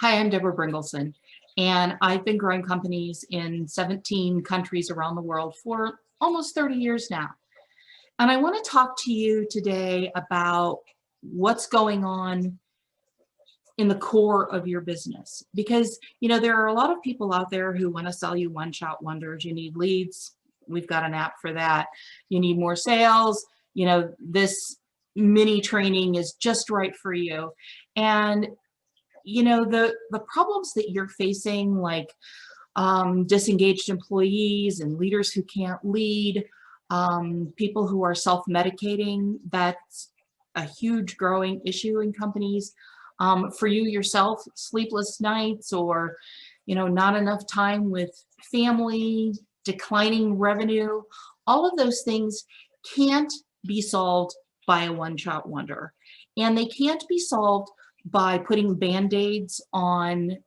Hi, I'm Deborah Bringelson, and I've been growing companies in 17 countries around the world for almost 30 years now. And I want to talk to you today about what's going on in the core of your business. Because, there are a lot of people out there who want to sell you one-shot wonders. You need leads. We've got an app for that. You need more sales. This mini training is just right for you. And the problems that you're facing, like disengaged employees and leaders who can't lead, people who are self-medicating, that's a huge growing issue in companies. For you yourself, sleepless nights or, not enough time with family, declining revenue, all of those things can't be solved by a one-shot wonder. And they can't be solved by putting Band-Aids on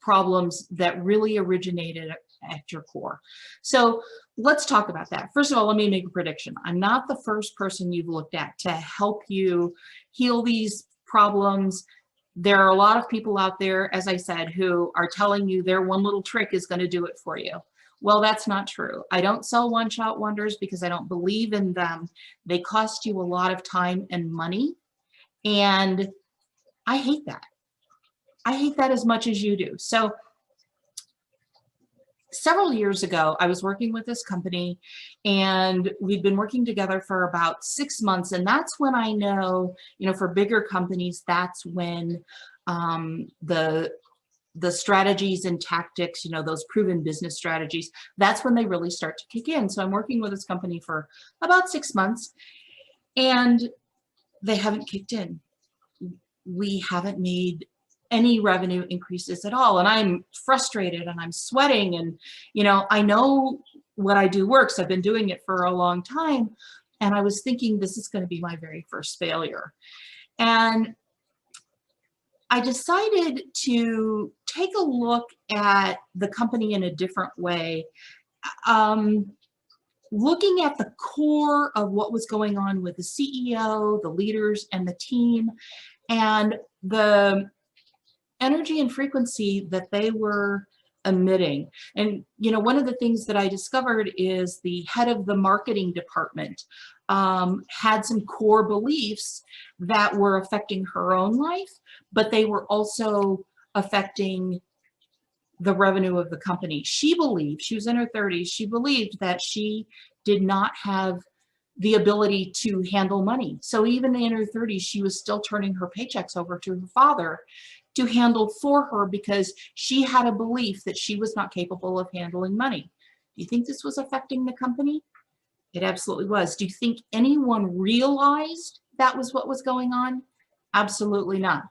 problems that really originated at your core. So let's talk about that. First of all, let me make a prediction. I'm not the first person you've looked at to help you heal these problems. There are a lot of people out there, as I said, who are telling you their one little trick is going to do it for you. Well, that's not true. I don't sell one-shot wonders because I don't believe in them. They cost you a lot of time and money, and I hate that. I hate that as much as you do. So several years ago, I was working with this company, and we'd been working together for about 6 months. And that's when I know, for bigger companies, that's when the strategies and tactics, those proven business strategies, that's when they really start to kick in. So I'm working with this company for about 6 months, and they haven't kicked in. We haven't made any revenue increases at all. And I'm frustrated and I'm sweating, and, I know what I do works. I've been doing it for a long time. And I was thinking this is going to be my very first failure. And I decided to take a look at the company in a different way. Looking at the core of what was going on with the CEO, the leaders, and the team, and the energy and frequency that they were emitting. And, one of the things that I discovered is the head of the marketing department had some core beliefs that were affecting her own life, but they were also affecting the revenue of the company. She believed, she was in her 30s, she believed that she did not have the ability to handle money. So even in her 30s, she was still turning her paychecks over to her father to handle for her because she had a belief that she was not capable of handling money. Do you think this was affecting the company? It absolutely was. Do you think anyone realized that was what was going on? Absolutely not.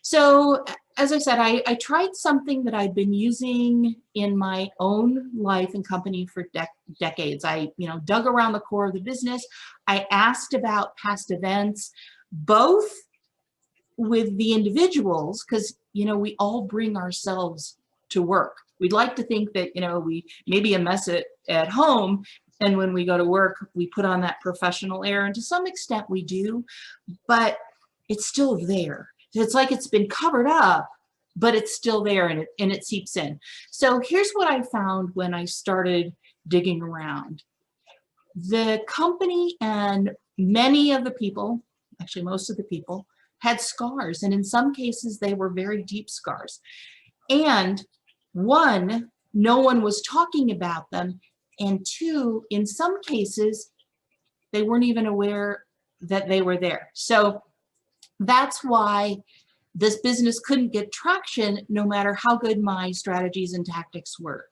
So, as I said, I tried something that I've been using in my own life and company for decades. I, dug around the core of the business. I asked about past events, both with the individuals, because, we all bring ourselves to work. We'd like to think that, we maybe a mess at home, and when we go to work, we put on that professional air, and to some extent we do, but it's still there. It's like it's been covered up, but it's still there, and it seeps in. So here's what I found when I started digging around. The company and many of the people, actually most of the people, had scars, and in some cases they were very deep scars. And one, no one was talking about them, and two, in some cases, they weren't even aware that they were there. So that's why this business couldn't get traction no matter how good my strategies and tactics were.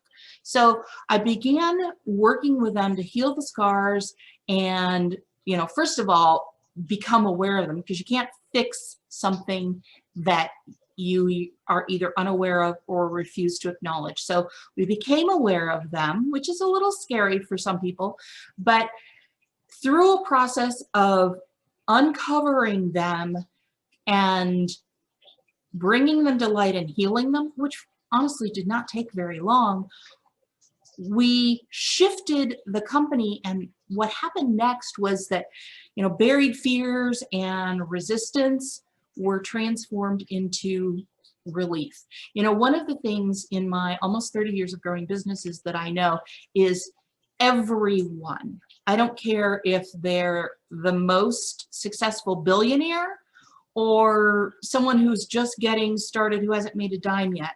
So I began working with them to heal the scars and, first of all, become aware of them, because you can't fix something that you are either unaware of or refuse to acknowledge. So we became aware of them, which is a little scary for some people, but through a process of uncovering them and bringing them to light and healing them, which honestly did not take very long, we shifted the company. And what happened next was that, buried fears and resistance were transformed into relief. You know, one of the things in my almost 30 years of growing businesses that I know is everyone, I don't care if they're the most successful billionaire or someone who's just getting started who hasn't made a dime yet,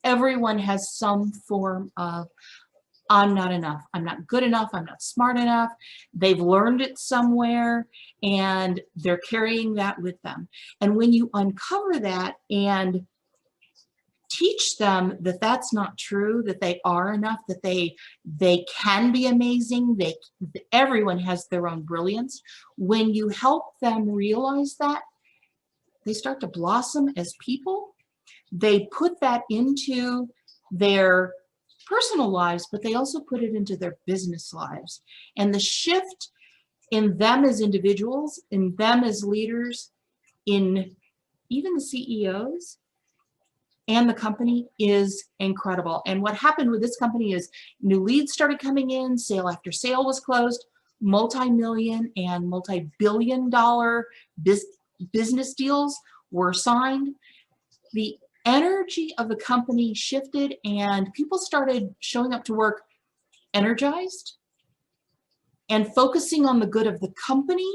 everyone has some form of I'm not enough, I'm not good enough, I'm not smart enough. They've learned it somewhere and they're carrying that with them. And when you uncover that and teach them that that's not true, that they are enough, that they can be amazing, everyone has their own brilliance. When you help them realize that, they start to blossom as people. They put that into their personal lives, but they also put it into their business lives. And the shift in them as individuals, in them as leaders, in even the CEOs and the company is incredible. And what happened with this company is new leads started coming in, sale after sale was closed, multi-million and multi-billion dollar business deals were signed. The energy of the company shifted and people started showing up to work energized and focusing on the good of the company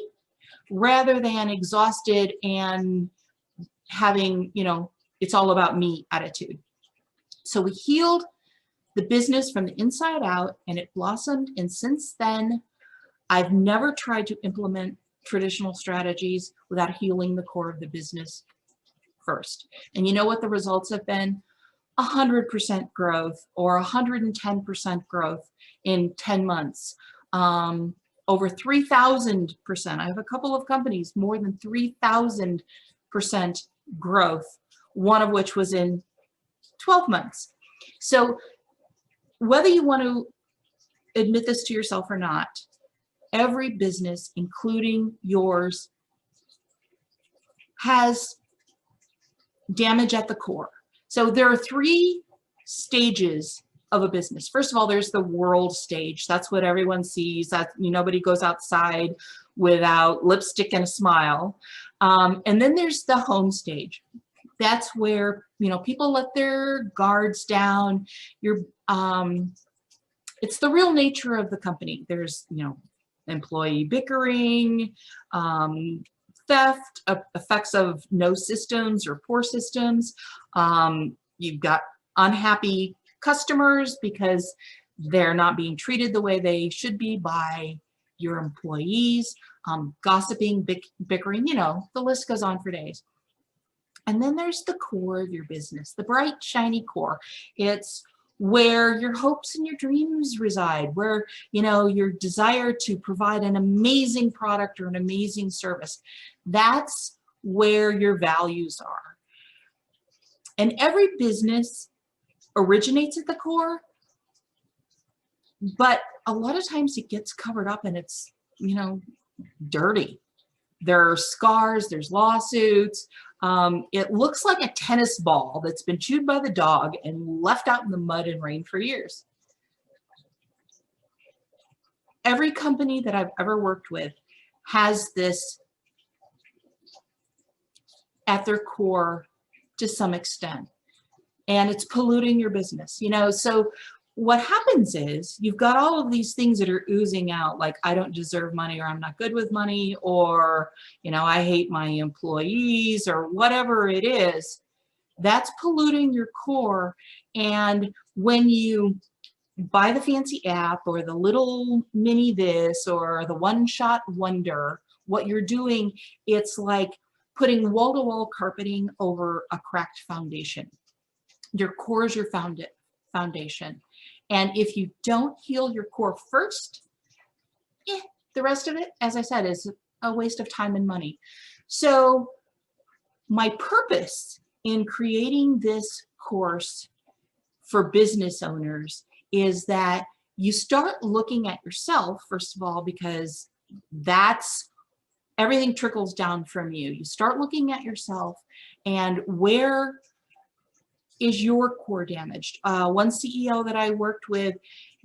rather than exhausted and having, you know, it's all about me attitude. So we healed the business from the inside out and it blossomed. And since then, I've never tried to implement traditional strategies without healing the core of the business first. And you know what the results have been? 100% growth or 110% growth in 10 months. Over 3,000%. I have a couple of companies, more than 3,000% growth, one of which was in 12 months. So whether you want to admit this to yourself or not, every business, including yours, has damage at the core. So there are 3 stages of a business. First of all, there's the world stage. That's what everyone sees. That nobody goes outside without lipstick and a smile. And then there's the home stage. That's where people let their guards down. It's the real nature of the company. There's employee bickering, theft, effects of no systems or poor systems. You've got unhappy customers because they're not being treated the way they should be by your employees, gossiping, bickering, the list goes on for days. And then there's the core of your business, the bright, shiny core. It's where your hopes and your dreams reside, where your desire to provide an amazing product or an amazing service. That's where your values are. And every business originates at the core, but a lot of times it gets covered up and it's dirty. There are scars, there's lawsuits. It looks like a tennis ball that's been chewed by the dog and left out in the mud and rain for years. Every company that I've ever worked with has this at their core to some extent, and it's polluting your business. So what happens is you've got all of these things that are oozing out, like I don't deserve money, or I'm not good with money, or I hate my employees, or whatever it is. That's polluting your core. And when you buy the fancy app or the little mini this or the one-shot wonder, what you're doing, it's like putting wall-to-wall carpeting over a cracked foundation. Your core is your foundation. And if you don't heal your core first, the rest of it, as I said, is a waste of time and money. So my purpose in creating this course for business owners is that you start looking at yourself, first of all, because everything trickles down from you. You start looking at yourself and where is your core damaged? One CEO that I worked with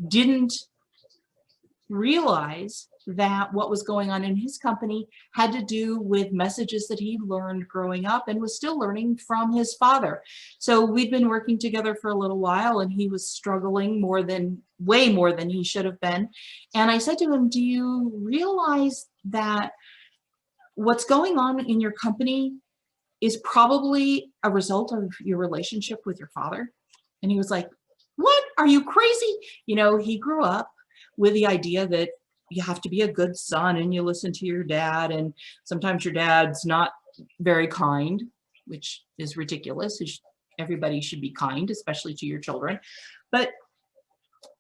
didn't realize that what was going on in his company had to do with messages that he learned growing up and was still learning from his father. So we'd been working together for a little while, and he was struggling way more than he should have been. And I said to him, do you realize that what's going on in your company is probably a result of your relationship with your father? And he was like, what? Are you crazy? You know, he grew up with the idea that you have to be a good son and you listen to your dad, and sometimes your dad's not very kind, which is ridiculous. Everybody should be kind, especially to your children. But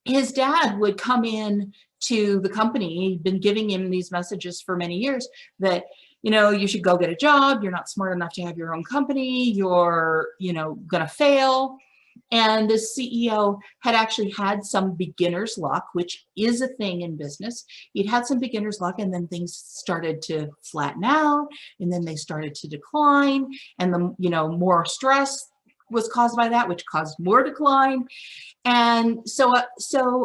his dad would come in to the company. He'd been giving him these messages for many years that, you know, you should go get a job. You're not smart enough to have your own company. You're, you know, gonna fail. And the CEO had actually had some beginner's luck, which is a thing in business. He'd had some beginner's luck, and then things started to flatten out, and then they started to decline, and the, you know, more stress was caused by that, which caused more decline. And so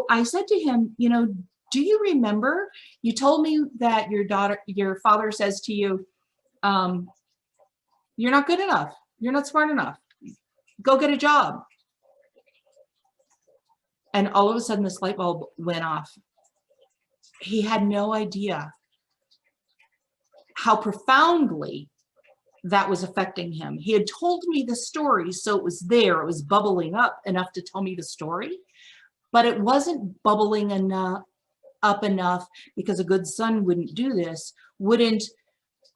I said to him, you know, do you remember you told me that your father says to you, you're not good enough, you're not smart enough, go get a job. And all of a sudden this light bulb went off. He had no idea how profoundly that was affecting him. He had told me the story, so it was there, it was bubbling up enough to tell me the story, but it wasn't bubbling up enough because a good son wouldn't do this, wouldn't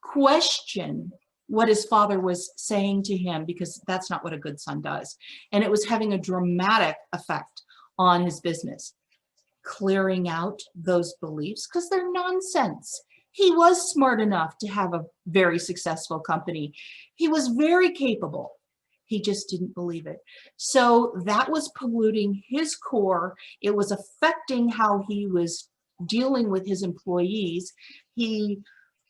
question what his father was saying to him, because that's not what a good son does. And it was having a dramatic effect on his business, clearing out those beliefs because they're nonsense. He was smart enough to have a very successful company. He was very capable. He just didn't believe it. So that was polluting his core. It was affecting how he was dealing with his employees. He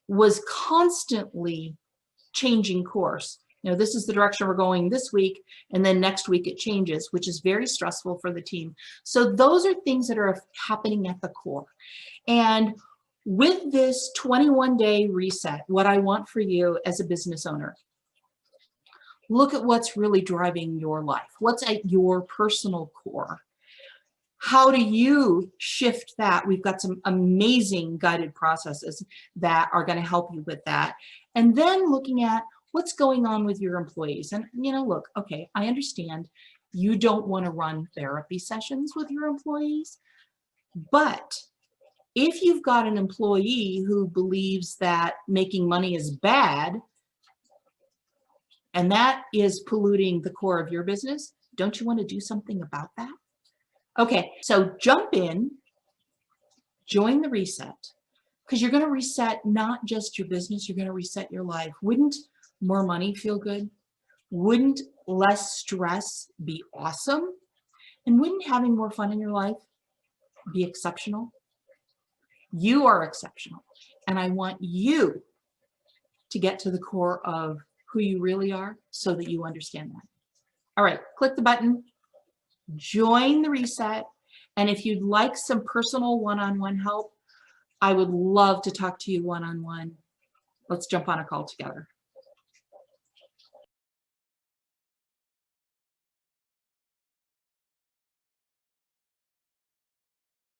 was constantly changing course. You know, this is the direction we're going this week, and then next week it changes, which is very stressful for the team. So those are things that are happening at the core. And with this 21-day reset, what I want for you as a business owner, look at what's really driving your life. What's at your personal core? How do you shift that? We've got some amazing guided processes that are going to help you with that. And then looking at what's going on with your employees. And, you know, look, okay, I understand you don't want to run therapy sessions with your employees, but if you've got an employee who believes that making money is bad, and that is polluting the core of your business, don't you want to do something about that? Okay, so jump in, join the reset, because you're going to reset not just your business, you're going to reset your life. Wouldn't more money feel good? Wouldn't less stress be awesome? And wouldn't having more fun in your life be exceptional? You are exceptional, and I want you to get to the core of who you really are so that you understand that. All right, click the button, join the reset, and if you'd like some personal one-on-one help, I would love to talk to you one-on-one. Let's jump on a call together.